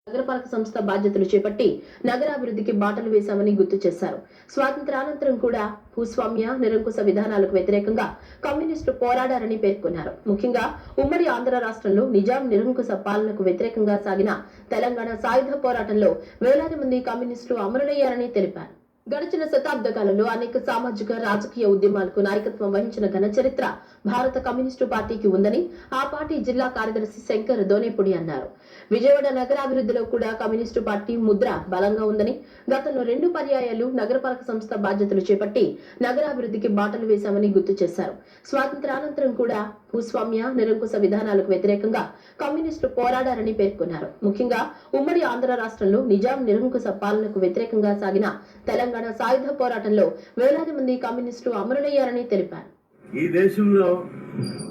నగరపాలక సంస్థ బాధ్యతలు చేపట్టి నగరాభివృద్ధికి బాటలు వేశామని గుర్తు చేశారు. స్వాతంత్రానంతరం కూడా భూస్వామ్య నిరంకుశ విధానాలకు వ్యతిరేకంగా కమ్యూనిస్టులు పోరాడారని పేర్కొన్నారు. ముఖ్యంగా ఉమ్మడి ఆంధ్ర రాష్ట్రంలో నిజాం నిరంకుశ పాలనకు వ్యతిరేకంగా సాగిన తెలంగాణ సాయుధ పోరాటంలో వేలాది మంది కమ్యూనిస్టులు అమరులయ్యారని తెలిపారు. గడిచిన శతాబ్ద కాలంలో అనేక సామాజిక రాజకీయ ఉద్యమాలకు నాయకత్వం వహించిన ఘన చరిత్ర భారత కమ్యూనిస్టు పార్టీకి ఉందని ఆ పార్టీ జిల్లా కార్యదర్శి శంకర్ దోనేపుడి అన్నారు. విజయవాడ నగరాభివృద్ధిలో కూడా కమ్యూనిస్టు పార్టీ ముద్ర బలంగా ఉందని, గతంలో 2 పర్యాయాలు నగరపాలక సంస్థ బాధ్యతలు చేపట్టి నగరాభివృద్ధికి బాటలు వేశామని గుర్తు చేశారు. స్వాతంత్రానంతరం కూడా భూస్వామ్య నిరంకుశ విధానాలకు వ్యతిరేకంగా కమ్యూనిస్టులు పోరాడారని పేర్కొన్నారు. ముఖ్యంగా ఉమ్మడి ఆంధ్ర రాష్ట్రంలో నిజాం నిరంకుశ పాలనకు వ్యతిరేకంగా సాగిన తెలంగాణ సాయుధ పోరాటంలో వేలాది మంది కమ్యూనిస్టులు అమరులయ్యారని తెలిపారు. ఈ దేశంలో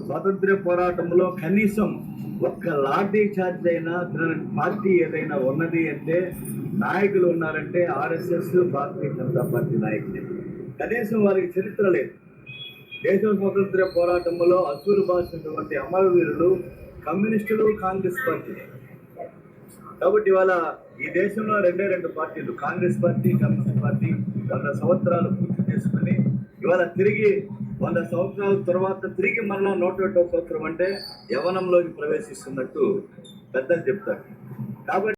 స్వాతంత్ర్య పోరాటంలో కనీసం ఒక్క లాఠీ చార్జ్ అయినా పార్టీ ఏదైనా ఉన్నది అంటే, నాయకులు ఉన్నారంటే ఆర్ఎస్ఎస్, భారతీయ జనతా పార్టీ నాయకులే. కనీసం వారికి చరిత్ర లేదు. దేశ స్వాతంత్ర్య పోరాటంలో అసూరు బాసినటువంటి అమరవీరులు కమ్యూనిస్టులు, కాంగ్రెస్ పార్టీ. కాబట్టి ఇవాళ ఈ దేశంలో 2 పార్టీలు, కాంగ్రెస్ పార్టీ, కమ్యూనిస్ట్ పార్టీ 100 సంవత్సరాలు పూర్తి చేసుకుని ఇవాళ తిరిగి 100 సంవత్సరాల తర్వాత తిరిగి మళ్ళా 101వ సంవత్సరం అంటే యవనంలోకి ప్రవేశిస్తున్నట్టు పెద్దలు చెప్తారు. కాబట్టి